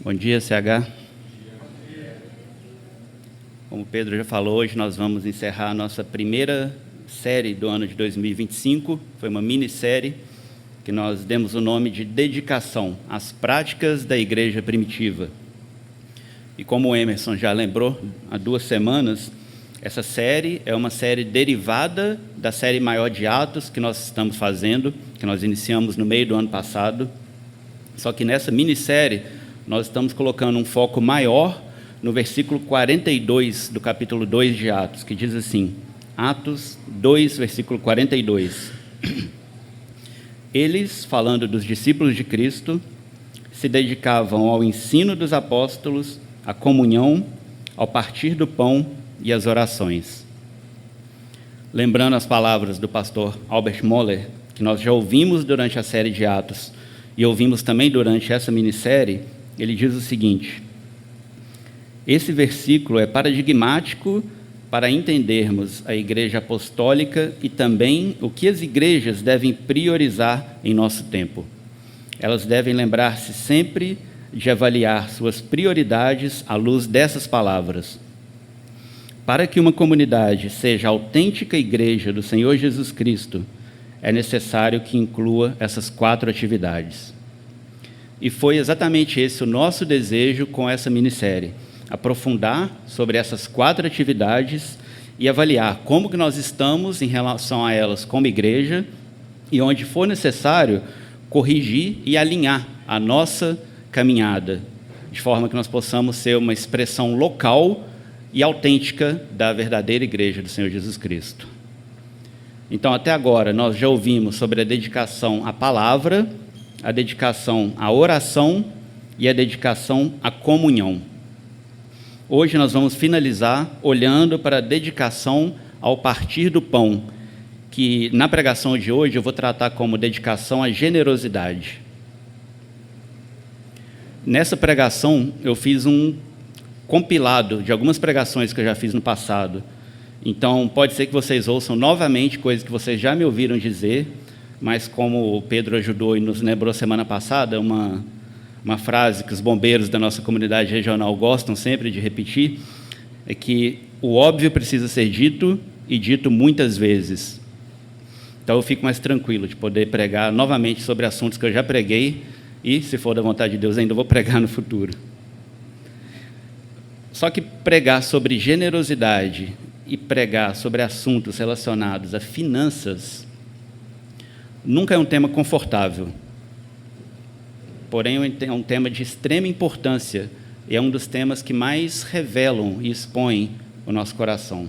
Bom dia, CH. Como o Pedro já falou, hoje nós vamos encerrar a nossa primeira série do ano de 2025. Foi uma minissérie que nós demos o nome de Dedicação às Práticas da Igreja Primitiva. E como o Emerson já lembrou, há 2 semanas, essa série é uma série derivada da série maior de Atos que nós estamos fazendo, que nós iniciamos no meio do ano passado. Só que nessa minissérie, nós estamos colocando um foco maior no versículo 42 do capítulo 2 de Atos, que diz assim, Atos 2, versículo 42. Eles, falando dos discípulos de Cristo, se dedicavam ao ensino dos apóstolos, à comunhão, ao partir do pão e às orações. Lembrando as palavras do pastor Albert Moller, que nós já ouvimos durante a série de Atos e ouvimos também durante essa minissérie, ele diz o seguinte: esse versículo é paradigmático para entendermos a igreja apostólica e também o que as igrejas devem priorizar em nosso tempo. Elas devem lembrar-se sempre de avaliar suas prioridades à luz dessas palavras. Para que uma comunidade seja a autêntica igreja do Senhor Jesus Cristo, é necessário que inclua essas 4 atividades. E foi exatamente esse o nosso desejo com essa minissérie, aprofundar sobre essas 4 atividades e avaliar como que nós estamos em relação a elas como igreja e, onde for necessário, corrigir e alinhar a nossa caminhada, de forma que nós possamos ser uma expressão local e autêntica da verdadeira igreja do Senhor Jesus Cristo. Então, até agora, nós já ouvimos sobre a dedicação à palavra, a dedicação à oração e a dedicação à comunhão. Hoje nós vamos finalizar olhando para a dedicação ao partir do pão, que na pregação de hoje eu vou tratar como dedicação à generosidade. Nessa pregação eu fiz um compilado de algumas pregações que eu já fiz no passado. Então pode ser que vocês ouçam novamente coisas que vocês já me ouviram dizer, mas como o Pedro ajudou e nos lembrou semana passada, uma frase que os bombeiros da nossa comunidade regional gostam sempre de repetir, é que o óbvio precisa ser dito e dito muitas vezes. Então eu fico mais tranquilo de poder pregar novamente sobre assuntos que eu já preguei e, se for da vontade de Deus, ainda vou pregar no futuro. Só que pregar sobre generosidade e pregar sobre assuntos relacionados a finanças nunca é um tema confortável. Porém, é um tema de extrema importância e é um dos temas que mais revelam e expõem o nosso coração.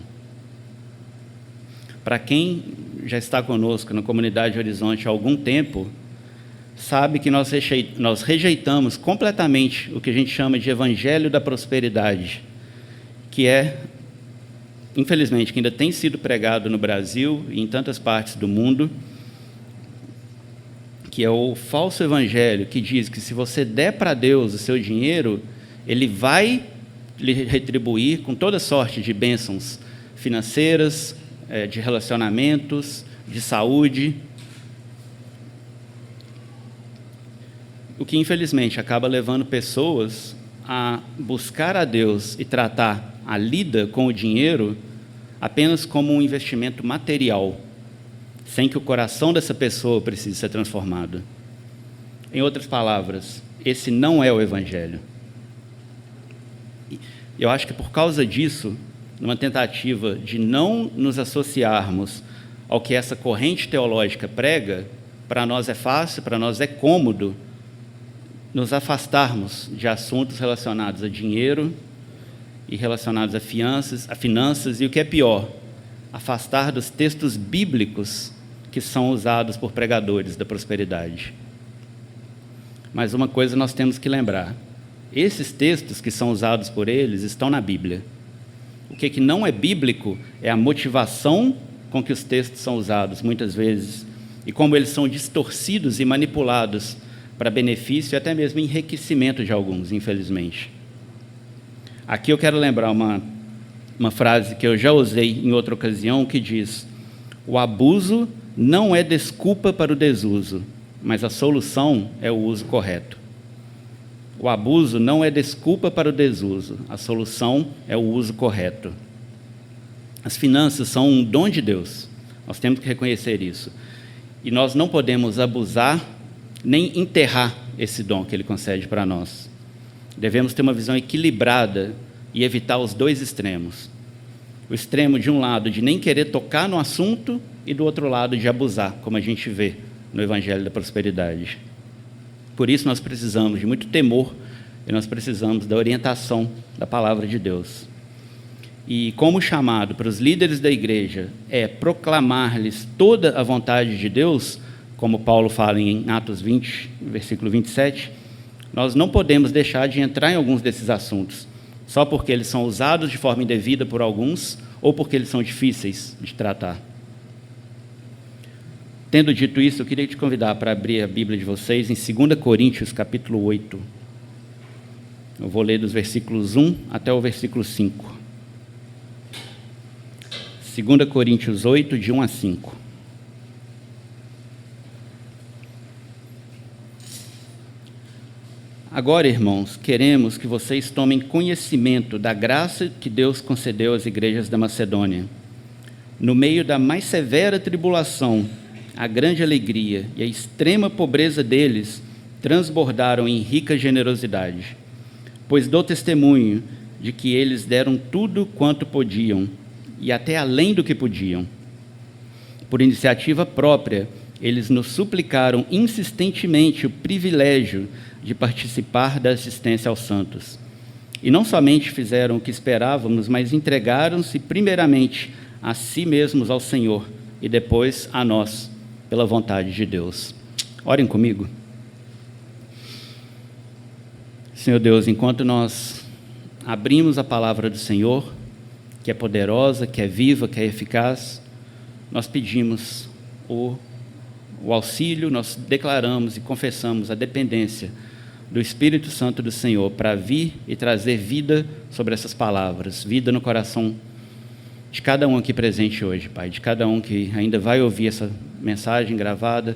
Para quem já está conosco na Comunidade Horizonte há algum tempo, sabe que nós rejeitamos completamente o que a gente chama de evangelho da prosperidade, que é, infelizmente, que ainda tem sido pregado no Brasil e em tantas partes do mundo, que é o falso evangelho que diz que se você der para Deus o seu dinheiro, Ele vai lhe retribuir com toda sorte de bênçãos financeiras, de relacionamentos, de saúde. O que, infelizmente, acaba levando pessoas a buscar a Deus e tratar a lida com o dinheiro apenas como um investimento material, sem que o coração dessa pessoa precise ser transformado. Em outras palavras, esse não é o Evangelho. Eu acho que por causa disso, numa tentativa de não nos associarmos ao que essa corrente teológica prega, para nós é fácil, para nós é cômodo nos afastarmos de assuntos relacionados a dinheiro e relacionados a finanças e, o que é pior, afastar dos textos bíblicos que são usados por pregadores da prosperidade. Mas uma coisa nós temos que lembrar: esses textos que são usados por eles estão na Bíblia. O que não é bíblico é a motivação com que os textos são usados, muitas vezes, e como eles são distorcidos e manipulados para benefício e até mesmo enriquecimento de alguns, infelizmente. Aqui eu quero lembrar uma frase que eu já usei em outra ocasião, que diz: o abuso não é desculpa para o desuso, mas a solução é o uso correto. O abuso não é desculpa para o desuso, a solução é o uso correto. As finanças são um dom de Deus, nós temos que reconhecer isso. E nós não podemos abusar nem enterrar esse dom que Ele concede para nós. Devemos ter uma visão equilibrada e evitar os dois extremos. O extremo, de um lado, de nem querer tocar no assunto, e do outro lado, de abusar, como a gente vê no Evangelho da Prosperidade. Por isso, nós precisamos de muito temor e nós precisamos da orientação da Palavra de Deus. E como chamado para os líderes da igreja é proclamar-lhes toda a vontade de Deus, como Paulo fala em Atos 20, versículo 27, nós não podemos deixar de entrar em alguns desses assuntos, só porque eles são usados de forma indevida por alguns ou porque eles são difíceis de tratar. Tendo dito isso, eu queria te convidar para abrir a Bíblia de vocês em 2 Coríntios, capítulo 8. Eu vou ler dos versículos 1 até o versículo 5. 2 Coríntios 8, de 1 a 5. Agora, irmãos, queremos que vocês tomem conhecimento da graça que Deus concedeu às igrejas da Macedônia. No meio da mais severa tribulação, a grande alegria e a extrema pobreza deles transbordaram em rica generosidade, pois dou testemunho de que eles deram tudo quanto podiam, e até além do que podiam. Por iniciativa própria, eles nos suplicaram insistentemente o privilégio de participar da assistência aos santos. E não somente fizeram o que esperávamos, mas entregaram-se primeiramente a si mesmos ao Senhor e depois a nós, pela vontade de Deus. Orem comigo. Senhor Deus, enquanto nós abrimos a palavra do Senhor, que é poderosa, que é viva, que é eficaz, nós pedimos o auxílio, nós declaramos e confessamos a dependência do Espírito Santo do Senhor para vir e trazer vida sobre essas palavras, vida no coração de cada um aqui presente hoje, Pai, de cada um que ainda vai ouvir essa mensagem gravada,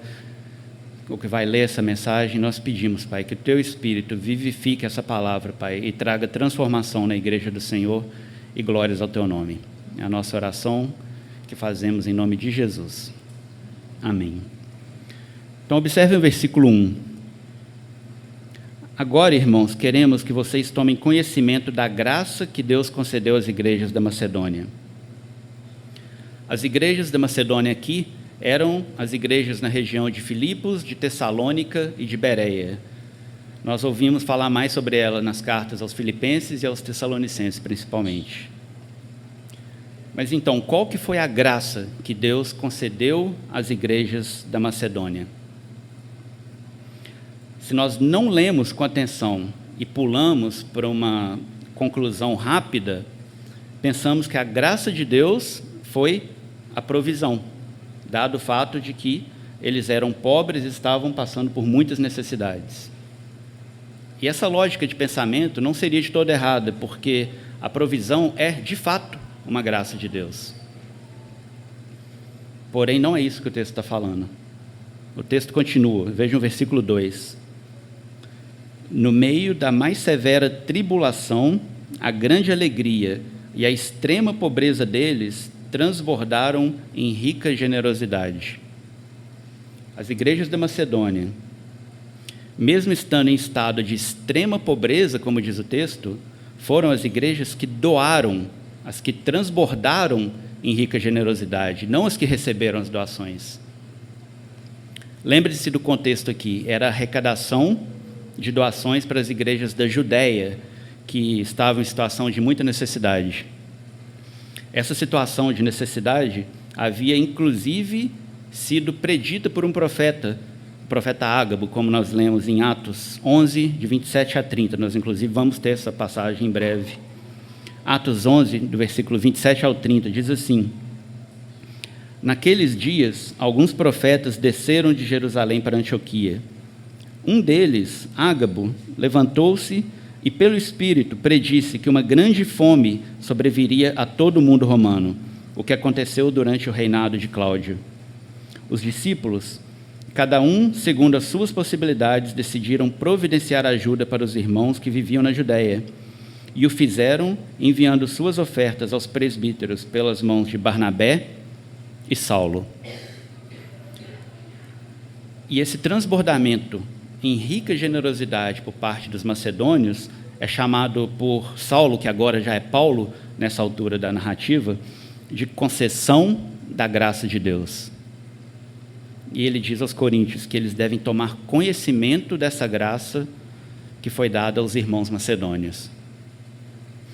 ou que vai ler essa mensagem. Nós pedimos, Pai, que o Teu Espírito vivifique essa palavra, Pai, e traga transformação na igreja do Senhor e glórias ao Teu nome. É a nossa oração que fazemos em nome de Jesus. Amém. Então, observe o versículo 1. Agora, irmãos, queremos que vocês tomem conhecimento da graça que Deus concedeu às igrejas da Macedônia. As igrejas da Macedônia aqui eram as igrejas na região de Filipos, de Tessalônica e de Bereia. Nós ouvimos falar mais sobre ela nas cartas aos Filipenses e aos Tessalonicenses, principalmente. Mas então, qual que foi a graça que Deus concedeu às igrejas da Macedônia? Se nós não lemos com atenção e pulamos para uma conclusão rápida, pensamos que a graça de Deus foi a provisão, dado o fato de que eles eram pobres e estavam passando por muitas necessidades. E essa lógica de pensamento não seria de toda errada, porque a provisão é, de fato, uma graça de Deus. Porém, não é isso que o texto está falando. O texto continua, vejam o versículo 2. No meio da mais severa tribulação, a grande alegria e a extrema pobreza deles transbordaram em rica generosidade. As igrejas da Macedônia, mesmo estando em estado de extrema pobreza, como diz o texto, foram as igrejas que doaram, as que transbordaram em rica generosidade, não as que receberam as doações. Lembre-se do contexto aqui, era a arrecadação de doações para as igrejas da Judéia, que estavam em situação de muita necessidade. Essa situação de necessidade havia, inclusive, sido predita por um profeta, o profeta Ágabo, como nós lemos em Atos 11, de 27 a 30. Nós, inclusive, vamos ter essa passagem em breve. Atos 11, do versículo 27 ao 30, diz assim: Naqueles dias, alguns profetas desceram de Jerusalém para Antioquia. Um deles, Ágabo, levantou-se e, pelo Espírito, predisse que uma grande fome sobreviria a todo o mundo romano, o que aconteceu durante o reinado de Cláudio. Os discípulos Cada um, segundo as suas possibilidades, decidiram providenciar ajuda para os irmãos que viviam na Judéia, e o fizeram enviando suas ofertas aos presbíteros pelas mãos de Barnabé e Saulo. E esse transbordamento em rica generosidade por parte dos macedônios é chamado por Saulo, que agora já é Paulo, nessa altura da narrativa, de concessão da graça de Deus. E ele diz aos coríntios que eles devem tomar conhecimento dessa graça que foi dada aos irmãos macedônios.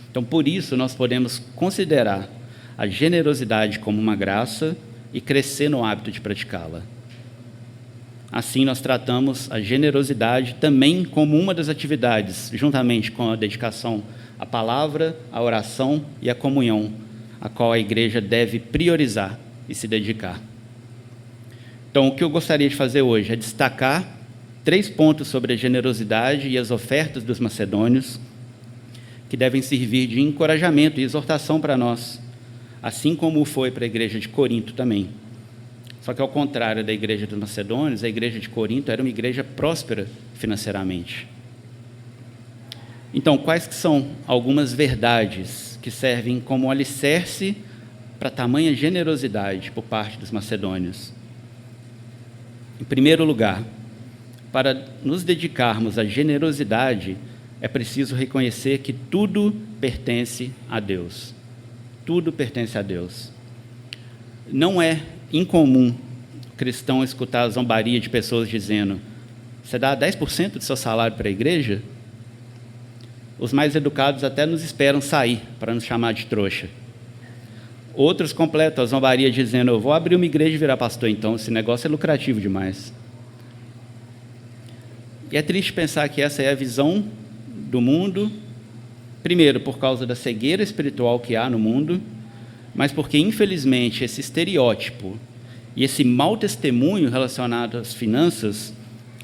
Então, por isso, nós podemos considerar a generosidade como uma graça e crescer no hábito de praticá-la. Assim, nós tratamos a generosidade também como uma das atividades, juntamente com a dedicação à palavra, à oração e à comunhão, a qual a igreja deve priorizar e se dedicar. Então, o que eu gostaria de fazer hoje é destacar 3 pontos sobre a generosidade e as ofertas dos macedônios, que devem servir de encorajamento e exortação para nós, assim como foi para a igreja de Corinto também. Só que, ao contrário da igreja dos macedônios, a igreja de Corinto era uma igreja próspera financeiramente. Então, quais que são algumas verdades que servem como alicerce para tamanha generosidade por parte dos macedônios? Em primeiro lugar, para nos dedicarmos à generosidade, é preciso reconhecer que tudo pertence a Deus. Tudo pertence a Deus. Não é incomum o cristão escutar a zombaria de pessoas dizendo: você dá 10% do seu salário para a igreja? Os mais educados até nos esperam sair para nos chamar de trouxa. Outros completam a zombaria dizendo: eu vou abrir uma igreja e virar pastor, então esse negócio é lucrativo demais. E é triste pensar que essa é a visão do mundo, primeiro por causa da cegueira espiritual que há no mundo, mas porque, infelizmente, esse estereótipo e esse mau testemunho relacionado às finanças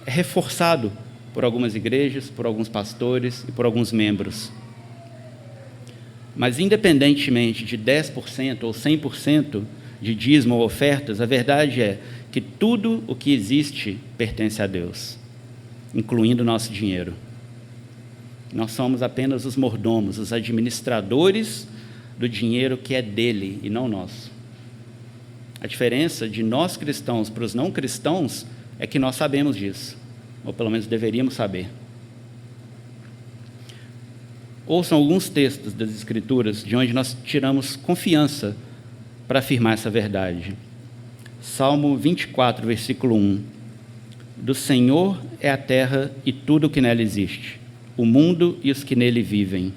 é reforçado por algumas igrejas, por alguns pastores e por alguns membros. Mas, independentemente de 10% ou 100% de dízimo ou ofertas, a verdade é que tudo o que existe pertence a Deus, incluindo o nosso dinheiro. Nós somos apenas os mordomos, os administradores do dinheiro que é dele e não nosso. A diferença de nós cristãos para os não cristãos é que nós sabemos disso, ou pelo menos deveríamos saber. Ouçam alguns textos das Escrituras de onde nós tiramos confiança para afirmar essa verdade. Salmo 24, versículo 1. Do Senhor é a terra e tudo o que nela existe, o mundo e os que nele vivem.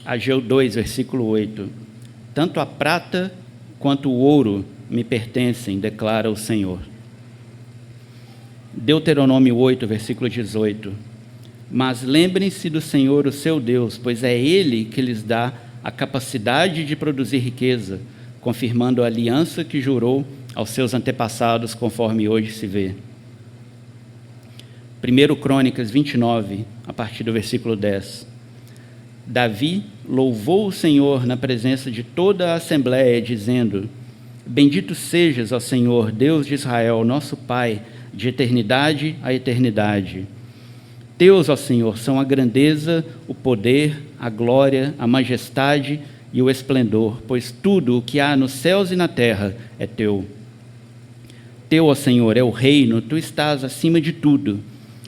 Ageu 2, versículo 8. Tanto a prata quanto o ouro me pertencem, declara o Senhor. Deuteronômio 8, versículo 18. Mas lembrem-se do Senhor, o seu Deus, pois é Ele que lhes dá a capacidade de produzir riqueza, confirmando a aliança que jurou aos seus antepassados, conforme hoje se vê. 1 Crônicas 29, a partir do versículo 10. Davi louvou o Senhor na presença de toda a assembleia, dizendo: Bendito sejas, ó Senhor, Deus de Israel, nosso Pai, de eternidade a eternidade. Teus, ó Senhor, são a grandeza, o poder, a glória, a majestade e o esplendor, pois tudo o que há nos céus e na terra é teu. Teu, ó Senhor, é o reino, tu estás acima de tudo.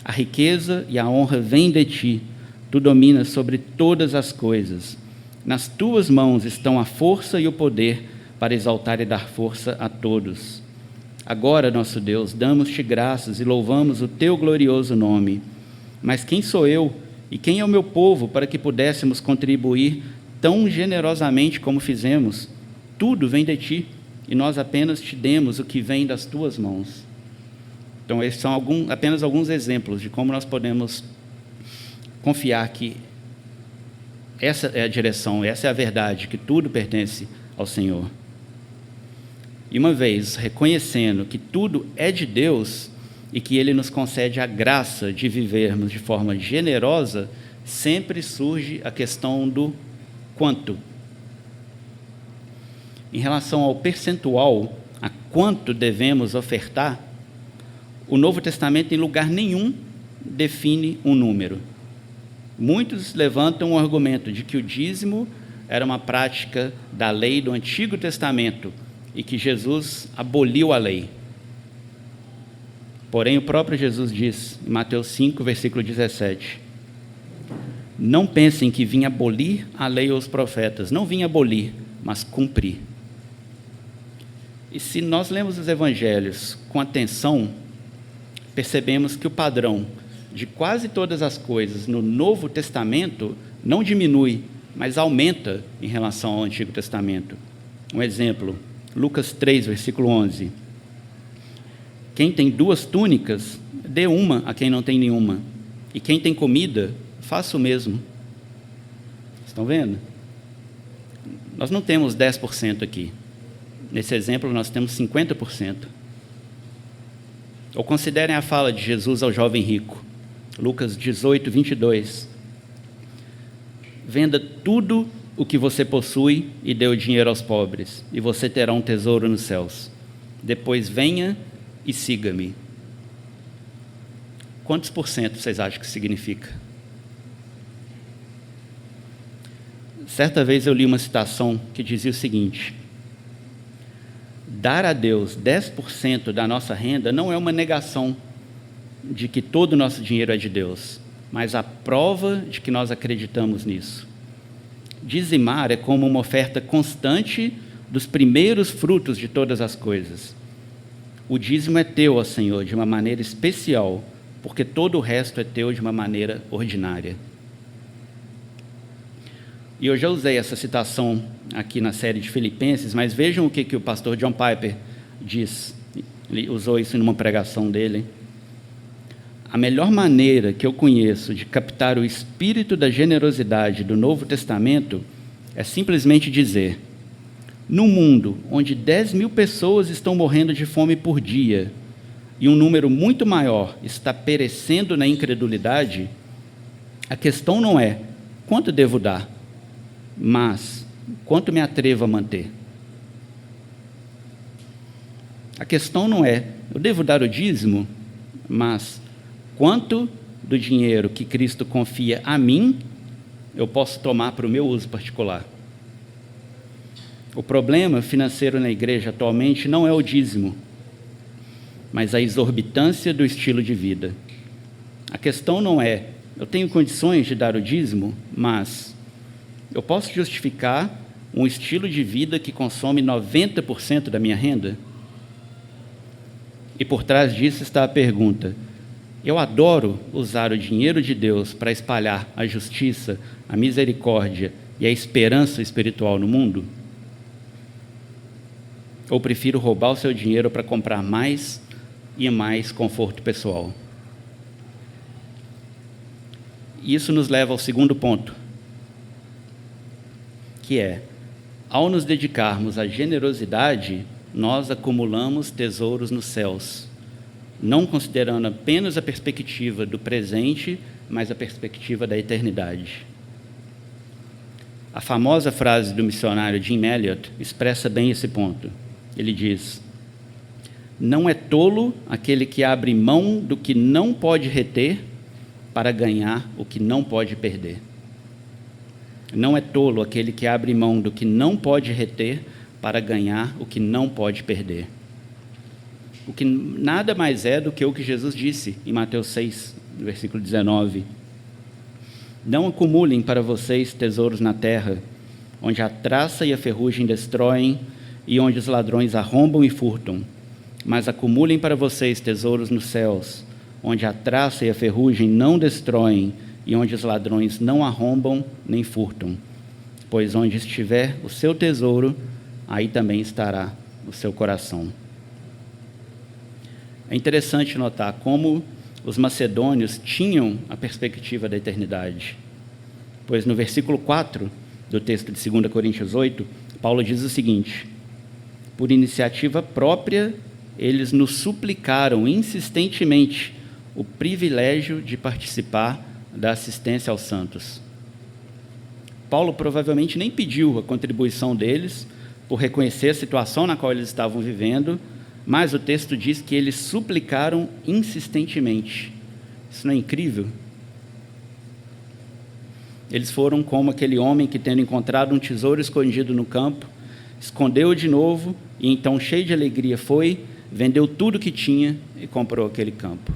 A riqueza e a honra vêm de ti, tu dominas sobre todas as coisas. Nas tuas mãos estão a força e o poder para exaltar e dar força a todos. Agora, nosso Deus, damos-te graças e louvamos o teu glorioso nome. Mas quem sou eu e quem é o meu povo para que pudéssemos contribuir tão generosamente como fizemos? Tudo vem de ti e nós apenas te demos o que vem das tuas mãos. Então, esses são apenas alguns exemplos de como nós podemos confiar que essa é a direção, essa é a verdade, que tudo pertence ao Senhor. E uma vez reconhecendo que tudo é de Deus e que Ele nos concede a graça de vivermos de forma generosa, sempre surge a questão do quanto. Em relação ao percentual, a quanto devemos ofertar, o Novo Testamento em lugar nenhum define um número. Muitos levantam o argumento de que o dízimo era uma prática da lei do Antigo Testamento e que Jesus aboliu a lei. Porém, o próprio Jesus diz, em Mateus 5, versículo 17, não pensem que vim abolir a lei ou os profetas, não vim abolir, mas cumprir. E se nós lemos os evangelhos com atenção, percebemos que o padrão de quase todas as coisas no Novo Testamento não diminui, mas aumenta em relação ao Antigo Testamento. Um exemplo, Lucas 3, versículo 11. Quem tem 2 túnicas, dê uma a quem não tem nenhuma. E quem tem comida, faça o mesmo. Estão vendo? Nós não temos 10% aqui. Nesse exemplo, nós temos 50%. Ou considerem a fala de Jesus ao jovem rico. Lucas 18, 22. Venda tudo o que você possui e dê o dinheiro aos pobres, e você terá um tesouro nos céus. Depois venha e siga-me. Quantos por cento vocês acham que significa? Certa vez eu li uma citação que dizia o seguinte: dar a Deus 10% da nossa renda não é uma negação de que todo o nosso dinheiro é de Deus, mas a prova de que nós acreditamos nisso. Dizimar é como uma oferta constante dos primeiros frutos de todas as coisas. O dízimo é teu, ó Senhor, de uma maneira especial, porque todo o resto é teu de uma maneira ordinária. E eu já usei essa citação aqui na série de Filipenses, mas vejam o que o pastor John Piper diz. Ele usou isso numa pregação dele. A melhor maneira que eu conheço de captar o espírito da generosidade do Novo Testamento é simplesmente dizer: num mundo onde 10.000 pessoas estão morrendo de fome por dia e um número muito maior está perecendo na incredulidade, a questão não é quanto devo dar, mas quanto me atrevo a manter. A questão não é eu devo dar o dízimo, mas quanto do dinheiro que Cristo confia a mim eu posso tomar para o meu uso particular. O problema financeiro na igreja atualmente não é o dízimo, mas a exorbitância do estilo de vida. A questão não é eu tenho condições de dar o dízimo, mas eu posso justificar um estilo de vida que consome 90% da minha renda? E por trás disso está a pergunta: eu adoro usar o dinheiro de Deus para espalhar a justiça, a misericórdia e a esperança espiritual no mundo? Ou prefiro roubar o seu dinheiro para comprar mais e mais conforto pessoal? Isso nos leva ao segundo ponto, que é, ao nos dedicarmos à generosidade, nós acumulamos tesouros nos céus, não considerando apenas a perspectiva do presente, mas a perspectiva da eternidade. A famosa frase do missionário Jim Elliot expressa bem esse ponto. Ele diz: não é tolo aquele que abre mão do que não pode reter para ganhar o que não pode perder. Não é tolo aquele que abre mão do que não pode reter para ganhar o que não pode perder. O que nada mais é do que o que Jesus disse em Mateus 6, versículo 19. Não acumulem para vocês tesouros na terra, onde a traça e a ferrugem destroem e onde os ladrões arrombam e furtam, mas acumulem para vocês tesouros nos céus, onde a traça e a ferrugem não destroem e onde os ladrões não arrombam nem furtam, pois onde estiver o seu tesouro, aí também estará o seu coração. É interessante notar como os macedônios tinham a perspectiva da eternidade, pois no versículo 4 do texto de 2 Coríntios 8, Paulo diz o seguinte: por iniciativa própria, eles nos suplicaram insistentemente o privilégio de participar da assistência aos santos. Paulo provavelmente nem pediu a contribuição deles, por reconhecer a situação na qual eles estavam vivendo, mas o texto diz que eles suplicaram insistentemente. Isso não é incrível? Eles foram como aquele homem que, tendo encontrado um tesouro escondido no campo, escondeu-o de novo e então, cheio de alegria, foi, vendeu tudo que tinha e comprou aquele campo.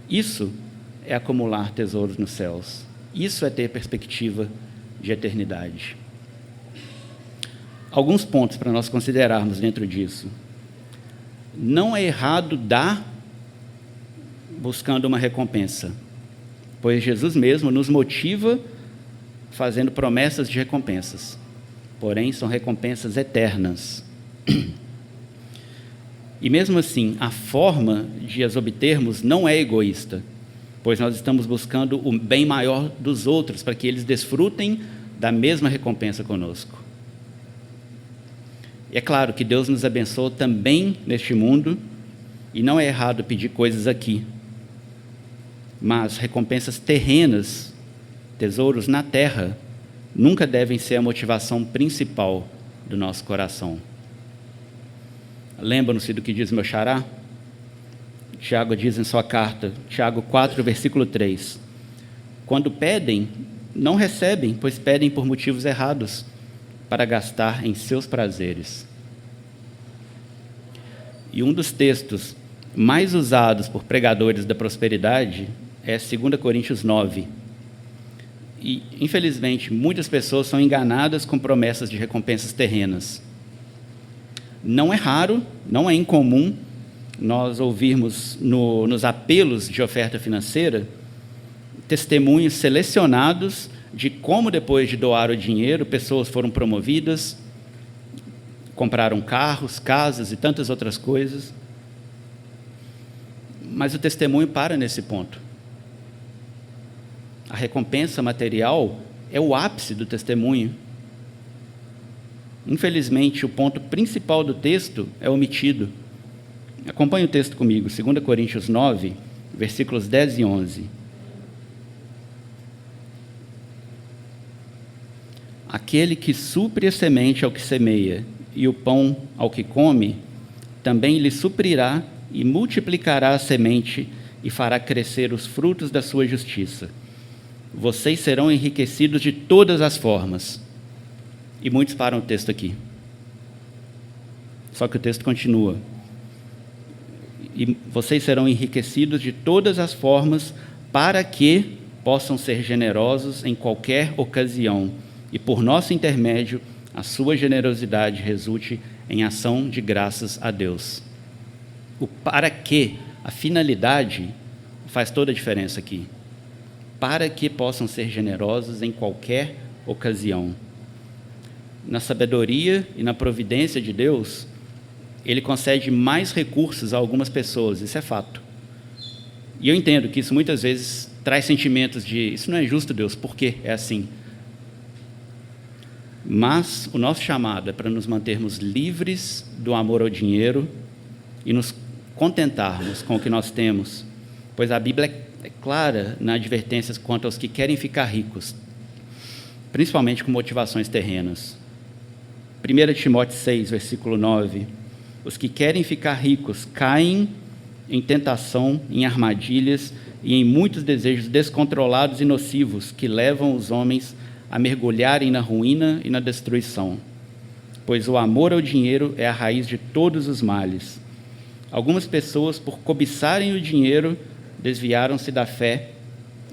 Isso é acumular tesouros nos céus. Isso é ter perspectiva de eternidade. Alguns pontos para nós considerarmos dentro disso. Não é errado dar buscando uma recompensa, pois Jesus mesmo nos motiva fazendo promessas de recompensas. Porém, são recompensas eternas. E mesmo assim, a forma de as obtermos não é egoísta, pois nós estamos buscando o bem maior dos outros, para que eles desfrutem da mesma recompensa conosco. E é claro que Deus nos abençoa também neste mundo, e não é errado pedir coisas aqui, mas recompensas terrenas, tesouros na terra, nunca devem ser a motivação principal do nosso coração. Lembram-se do que diz meu xará? Tiago diz em sua carta, Tiago 4, versículo 3, quando pedem, não recebem, pois pedem por motivos errados, para gastar em seus prazeres. E um dos textos mais usados por pregadores da prosperidade é 2 Coríntios 9. E, infelizmente, muitas pessoas são enganadas com promessas de recompensas terrenas. Não é raro, não é incomum nós ouvirmos nos apelos de oferta financeira testemunhos selecionados de como, depois de doar o dinheiro, pessoas foram promovidas, compraram carros, casas e tantas outras coisas. Mas o testemunho para nesse ponto. A recompensa material é o ápice do testemunho. Infelizmente, o ponto principal do texto é omitido. Acompanhe o texto comigo, 2 Coríntios 9, versículos 10 e 11. Aquele que supre a semente ao que semeia e o pão ao que come, também lhe suprirá e multiplicará a semente e fará crescer os frutos da sua justiça. Vocês serão enriquecidos de todas as formas. E muitos param o texto aqui. Só que o texto continua. E vocês serão enriquecidos de todas as formas para que possam ser generosos em qualquer ocasião. E por nosso intermédio, a sua generosidade resulte em ação de graças a Deus. O para que, a finalidade, faz toda a diferença aqui. Para que possam ser generosos em qualquer ocasião. Na sabedoria e na providência de Deus, Ele concede mais recursos a algumas pessoas, isso é fato. E eu entendo que isso muitas vezes traz sentimentos de, isso não é justo, Deus, por que é assim? Mas o nosso chamado é para nos mantermos livres do amor ao dinheiro e nos contentarmos com o que nós temos, pois a Bíblia é clara na advertência quanto aos que querem ficar ricos, principalmente com motivações terrenas. 1 Timóteo 6, versículo 9, os que querem ficar ricos caem em tentação, em armadilhas e em muitos desejos descontrolados e nocivos que levam os homens a mergulharem na ruína e na destruição, pois o amor ao dinheiro é a raiz de todos os males. Algumas pessoas, por cobiçarem o dinheiro, desviaram-se da fé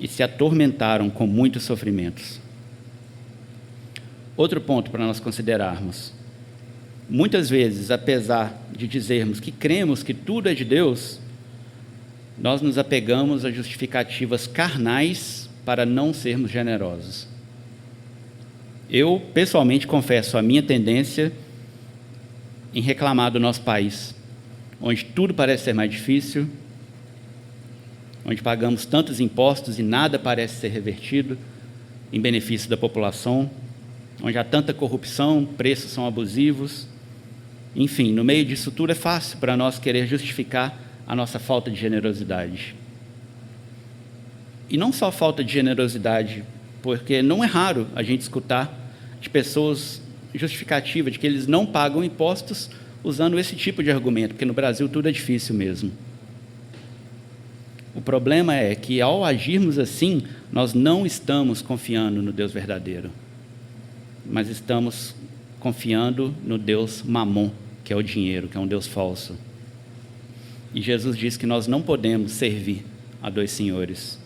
e se atormentaram com muitos sofrimentos. Outro ponto para nós considerarmos. Muitas vezes, apesar de dizermos que cremos que tudo é de Deus, nós nos apegamos a justificativas carnais para não sermos generosos. Eu, pessoalmente, confesso a minha tendência em reclamar do nosso país, onde tudo parece ser mais difícil, onde pagamos tantos impostos e nada parece ser revertido em benefício da população, onde há tanta corrupção, preços são abusivos. Enfim, no meio disso tudo é fácil para nós querer justificar a nossa falta de generosidade. E não só falta de generosidade, porque não é raro a gente escutar de pessoas justificativa de que eles não pagam impostos usando esse tipo de argumento, porque no Brasil tudo é difícil mesmo. O problema é que, ao agirmos assim, nós não estamos confiando no Deus verdadeiro, mas estamos confiando no Deus Mamon, que é o dinheiro, que é um Deus falso. E Jesus diz que nós não podemos servir a dois senhores.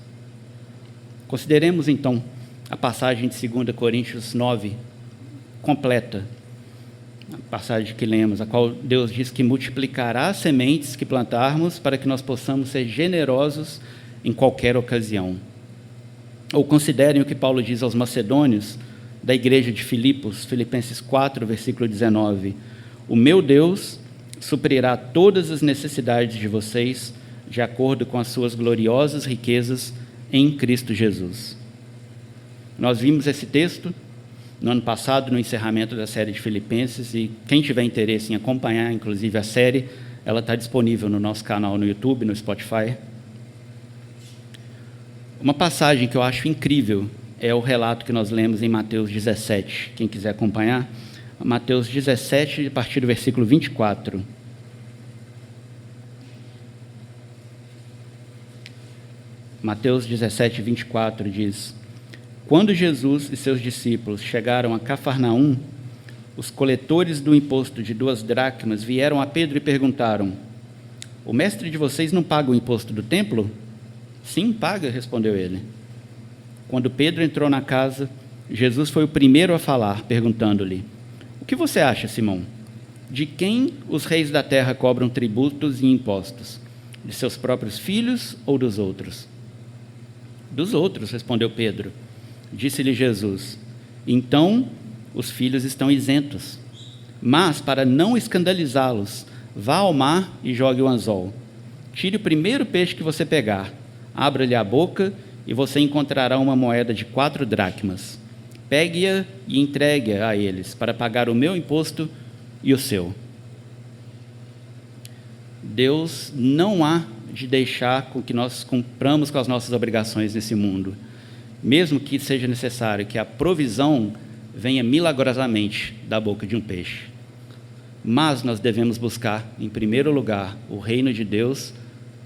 Consideremos, então, a passagem de 2 Coríntios 9, completa, a passagem que lemos, a qual Deus diz que multiplicará as sementes que plantarmos para que nós possamos ser generosos em qualquer ocasião. Ou considerem o que Paulo diz aos macedônios da igreja de Filipos, Filipenses 4, versículo 19. O meu Deus suprirá todas as necessidades de vocês de acordo com as suas gloriosas riquezas em Cristo Jesus. Nós vimos esse texto no ano passado, no encerramento da série de Filipenses, e quem tiver interesse em acompanhar, inclusive, a série, ela está disponível no nosso canal no YouTube, no Spotify. Uma passagem que eu acho incrível é o relato que nós lemos em Mateus 17. Quem quiser acompanhar, Mateus 17, a partir do versículo 24. Mateus 17, 24 diz: Quando Jesus e seus discípulos chegaram a Cafarnaum, os coletores do imposto de 2 dracmas vieram a Pedro e perguntaram: O mestre de vocês não paga o imposto do templo? Sim, paga, respondeu ele. Quando Pedro entrou na casa, Jesus foi o primeiro a falar, perguntando-lhe: O que você acha, Simão? De quem os reis da terra cobram tributos e impostos? De seus próprios filhos ou dos outros? Dos outros, respondeu Pedro. Disse-lhe Jesus: Então os filhos estão isentos. Mas, para não escandalizá-los, vá ao mar e jogue o anzol. Tire o primeiro peixe que você pegar, abra-lhe a boca e você encontrará uma moeda de 4 dracmas. Pegue-a e entregue-a a eles, para pagar o meu imposto e o seu. Deus não há de deixar com que nós cumpramos com as nossas obrigações nesse mundo, mesmo que seja necessário que a provisão venha milagrosamente da boca de um peixe. Mas nós devemos buscar, em primeiro lugar, o reino de Deus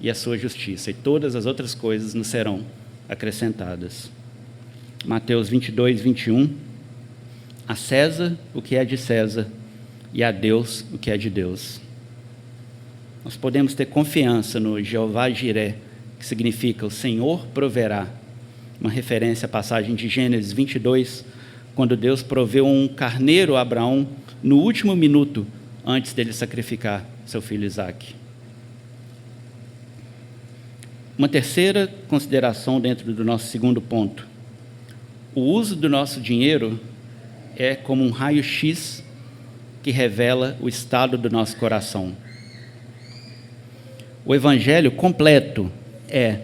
e a sua justiça, e todas as outras coisas nos serão acrescentadas. Mateus 22, 21. A César o que é de César, e a Deus o que é de Deus. Nós podemos ter confiança no Jeová Jiré, que significa o Senhor proverá, uma referência à passagem de Gênesis 22, quando Deus proveu um carneiro a Abraão no último minuto antes dele sacrificar seu filho Isaque. Uma terceira consideração dentro do nosso segundo ponto: o uso do nosso dinheiro é como um raio-x que revela o estado do nosso coração. O evangelho completo é: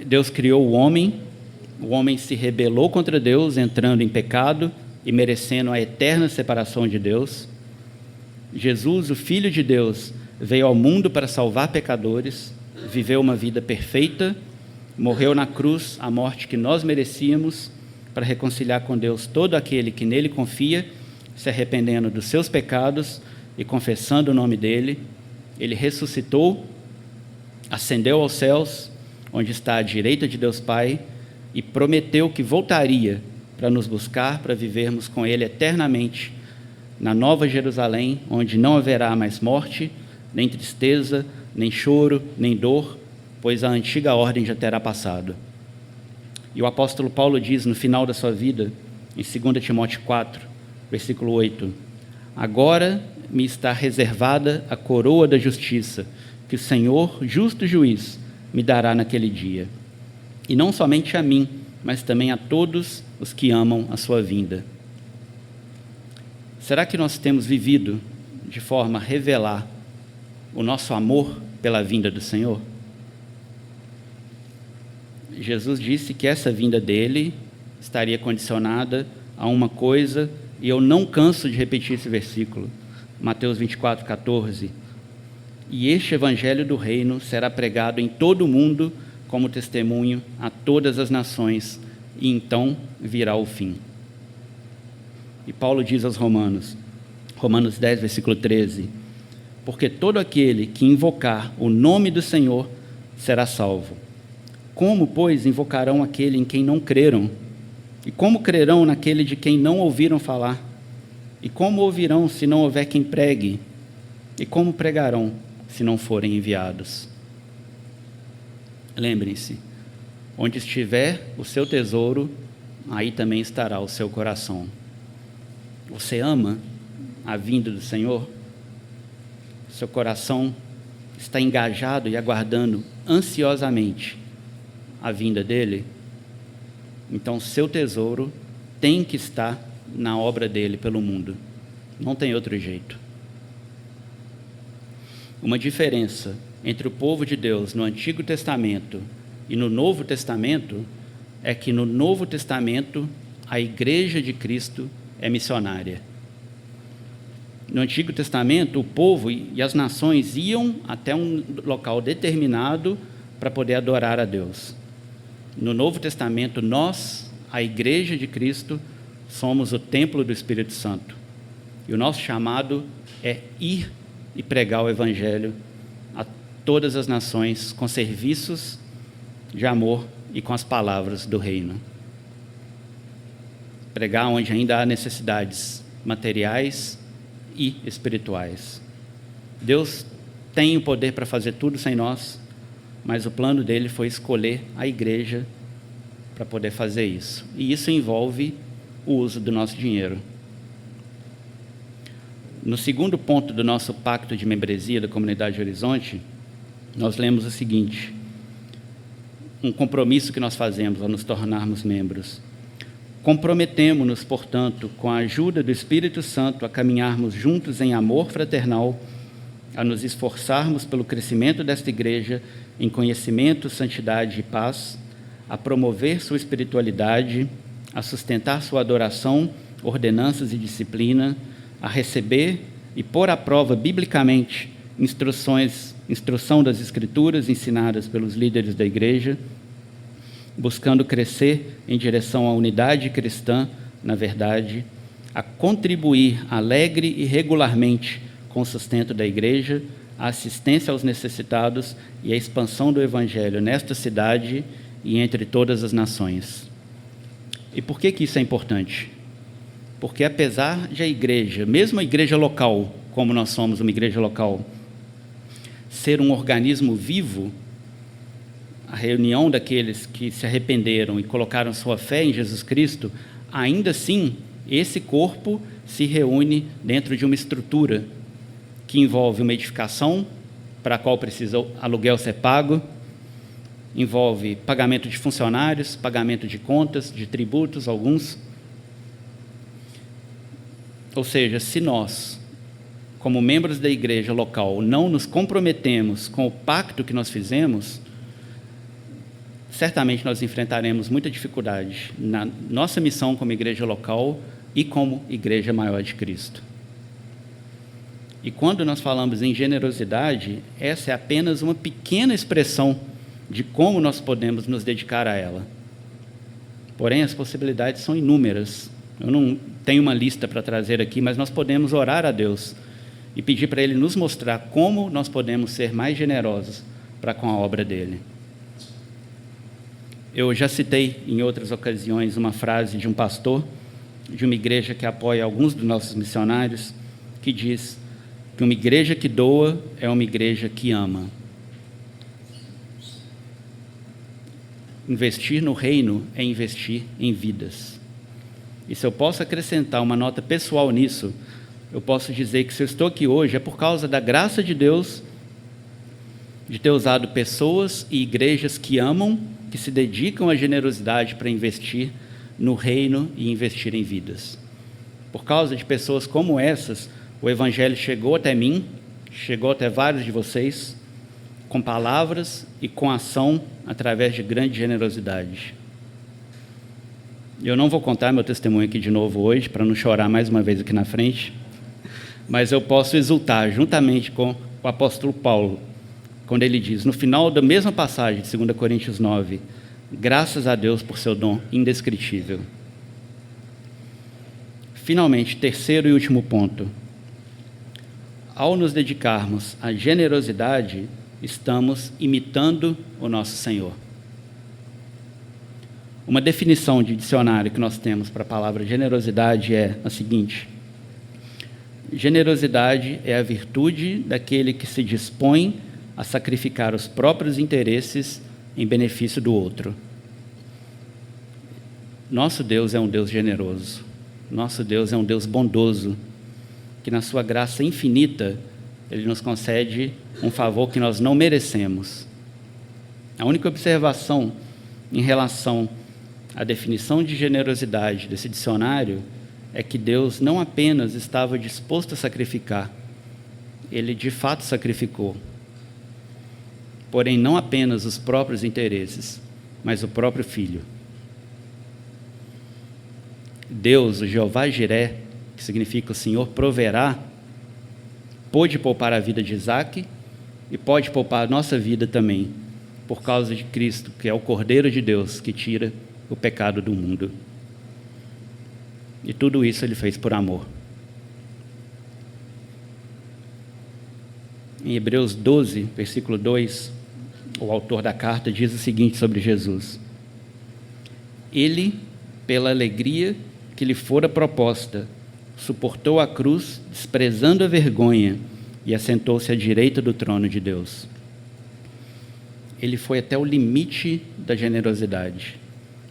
Deus criou o homem se rebelou contra Deus, entrando em pecado e merecendo a eterna separação de Deus. Jesus, o Filho de Deus, veio ao mundo para salvar pecadores, viveu uma vida perfeita, morreu na cruz a morte que nós merecíamos, para reconciliar com Deus todo aquele que nele confia, se arrependendo dos seus pecados e confessando o nome dele. Ele ressuscitou, ascendeu aos céus, onde está à direita de Deus Pai, e prometeu que voltaria para nos buscar, para vivermos com ele eternamente, na Nova Jerusalém, onde não haverá mais morte, nem tristeza, nem choro, nem dor, pois a antiga ordem já terá passado. E o apóstolo Paulo diz no final da sua vida, em 2 Timóteo 4, versículo 8: Agora me está reservada a coroa da justiça, que o Senhor, justo juiz, me dará naquele dia. E não somente a mim, mas também a todos os que amam a sua vinda. Será que nós temos vivido de forma a revelar o nosso amor pela vinda do Senhor? Jesus disse que essa vinda dele estaria condicionada a uma coisa, e eu não canso de repetir esse versículo, Mateus 24, 14. E este evangelho do reino será pregado em todo o mundo como testemunho a todas as nações, e então virá o fim. E Paulo diz aos Romanos 10, versículo 13: porque todo aquele que invocar o nome do Senhor será salvo. Como, pois, invocarão aquele em quem não creram? E como crerão naquele de quem não ouviram falar? E como ouvirão se não houver quem pregue? E como pregarão se não forem enviados? Lembrem-se, onde estiver o seu tesouro, aí também estará o seu coração. Você ama a vinda do Senhor? Seu coração está engajado e aguardando ansiosamente a vinda dele? Então, seu tesouro tem que estar na obra dele pelo mundo. Não tem outro jeito. Uma diferença entre o povo de Deus no Antigo Testamento e no Novo Testamento é que no Novo Testamento a Igreja de Cristo é missionária. No Antigo Testamento, o povo e as nações iam até um local determinado para poder adorar a Deus. No Novo Testamento, nós, a Igreja de Cristo, somos o templo do Espírito Santo. E o nosso chamado é ir e pregar o Evangelho a todas as nações com serviços de amor e com as palavras do reino. Pregar onde ainda há necessidades materiais e espirituais. Deus tem o poder para fazer tudo sem nós, mas o plano dele foi escolher a igreja para poder fazer isso. E isso envolve o uso do nosso dinheiro. No segundo ponto do nosso pacto de membresia da Comunidade Horizonte, nós lemos o seguinte: um compromisso que nós fazemos ao nos tornarmos membros. Comprometemo-nos, portanto, com a ajuda do Espírito Santo, a caminharmos juntos em amor fraternal, a nos esforçarmos pelo crescimento desta igreja em conhecimento, santidade e paz, a promover sua espiritualidade, a sustentar sua adoração, ordenanças e disciplina, a receber e pôr à prova biblicamente instrução das Escrituras ensinadas pelos líderes da igreja, buscando crescer em direção à unidade cristã, na verdade, a contribuir alegre e regularmente com o sustento da igreja, a assistência aos necessitados e a expansão do Evangelho nesta cidade e entre todas as nações. E por que isso é importante? Porque apesar de a igreja, mesmo a igreja local, como nós somos uma igreja local, ser um organismo vivo, a reunião daqueles que se arrependeram e colocaram sua fé em Jesus Cristo, ainda assim, esse corpo se reúne dentro de uma estrutura que envolve uma edificação, para a qual precisa aluguel ser pago, envolve pagamento de funcionários, pagamento de contas, de tributos, alguns. Ou seja, se nós, como membros da igreja local, não nos comprometemos com o pacto que nós fizemos, certamente nós enfrentaremos muita dificuldade na nossa missão como igreja local e como igreja maior de Cristo. E quando nós falamos em generosidade, essa é apenas uma pequena expressão de como nós podemos nos dedicar a ela. Porém, as possibilidades são inúmeras. Eu não tenho uma lista para trazer aqui, mas nós podemos orar a Deus e pedir para Ele nos mostrar como nós podemos ser mais generosos para com a obra dEle. Eu já citei em outras ocasiões uma frase de um pastor de uma igreja que apoia alguns dos nossos missionários, que diz que uma igreja que doa é uma igreja que ama. Investir no reino é investir em vidas. E se eu posso acrescentar uma nota pessoal nisso, eu posso dizer que se eu estou aqui hoje é por causa da graça de Deus, de ter usado pessoas e igrejas que amam, que se dedicam à generosidade para investir no reino e investir em vidas. Por causa de pessoas como essas, o Evangelho chegou até mim, chegou até vários de vocês, com palavras e com ação, através de grande generosidade. Eu não vou contar meu testemunho aqui de novo hoje, para não chorar mais uma vez aqui na frente, mas eu posso exultar juntamente com o apóstolo Paulo, quando ele diz, no final da mesma passagem de 2 Coríntios 9, graças a Deus por seu dom indescritível. Finalmente, terceiro e último ponto. Ao nos dedicarmos à generosidade, estamos imitando o nosso Senhor. Uma definição de dicionário que nós temos para a palavra generosidade é a seguinte: generosidade é a virtude daquele que se dispõe a sacrificar os próprios interesses em benefício do outro. Nosso Deus é um Deus generoso. Nosso Deus é um Deus bondoso, que na sua graça infinita, Ele nos concede um favor que nós não merecemos. A única observação em relação à definição de generosidade desse dicionário é que Deus não apenas estava disposto a sacrificar, Ele de fato sacrificou. Porém, não apenas os próprios interesses, mas o próprio Filho. Deus, o Jeová Jiré, que significa o Senhor proverá, pôde poupar a vida de Isaque e pode poupar a nossa vida também, por causa de Cristo, que é o Cordeiro de Deus que tira o pecado do mundo. E tudo isso Ele fez por amor. Em Hebreus 12, versículo 2, o autor da carta diz o seguinte sobre Jesus: Ele, pela alegria que lhe fora proposta, suportou a cruz, desprezando a vergonha, e assentou-se à direita do trono de Deus. Ele foi até o limite da generosidade,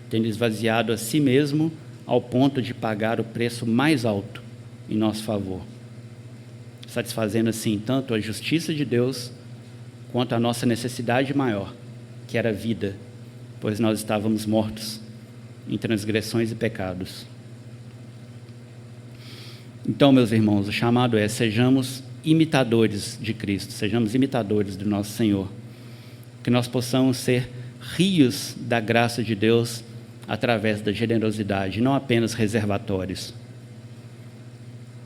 tendo esvaziado a si mesmo ao ponto de pagar o preço mais alto em nosso favor, satisfazendo assim tanto a justiça de Deus quanto a nossa necessidade maior, que era a vida, pois nós estávamos mortos em transgressões e pecados. Então, meus irmãos, o chamado é: sejamos imitadores de Cristo, sejamos imitadores do nosso Senhor, que nós possamos ser rios da graça de Deus através da generosidade, não apenas reservatórios.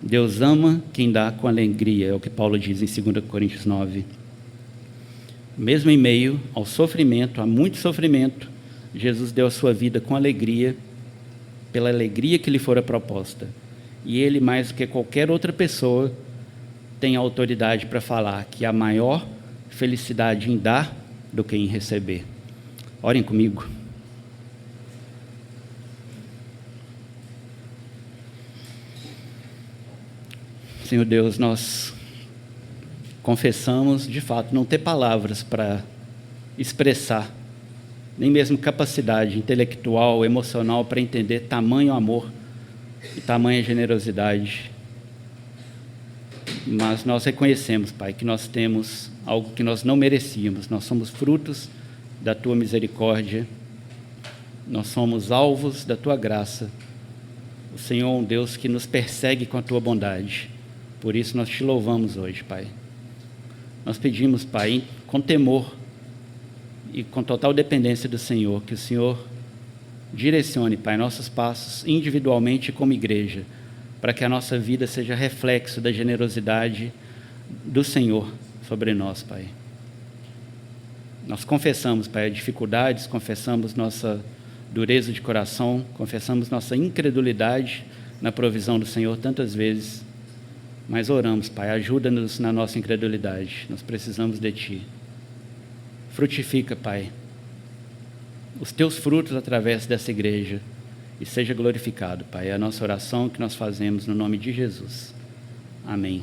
Deus ama quem dá com alegria, é o que Paulo diz em 2 Coríntios 9. Mesmo em meio ao sofrimento, a muito sofrimento, Jesus deu a sua vida com alegria, pela alegria que lhe fora proposta. E Ele, mais do que qualquer outra pessoa, tem autoridade para falar que há maior felicidade em dar do que em receber. Orem comigo. Senhor Deus, nós confessamos, de fato, não ter palavras para expressar, nem mesmo capacidade intelectual, emocional para entender tamanho amor e tamanha generosidade. Mas nós reconhecemos, Pai, que nós temos algo que nós não merecíamos. Nós somos frutos da Tua misericórdia, nós somos alvos da Tua graça. O Senhor é um Deus que nos persegue com a Tua bondade. Por isso nós Te louvamos hoje, Pai. Nós pedimos, Pai, com temor e com total dependência do Senhor, que o Senhor direcione, Pai, nossos passos individualmente e como igreja, para que a nossa vida seja reflexo da generosidade do Senhor sobre nós, Pai. Nós confessamos, Pai, as dificuldades, confessamos nossa dureza de coração, confessamos nossa incredulidade na provisão do Senhor tantas vezes, mas oramos, Pai, ajuda-nos na nossa incredulidade, nós precisamos de Ti. Frutifica, Pai, os Teus frutos através dessa igreja e seja glorificado, Pai. É a nossa oração que nós fazemos no nome de Jesus. Amém.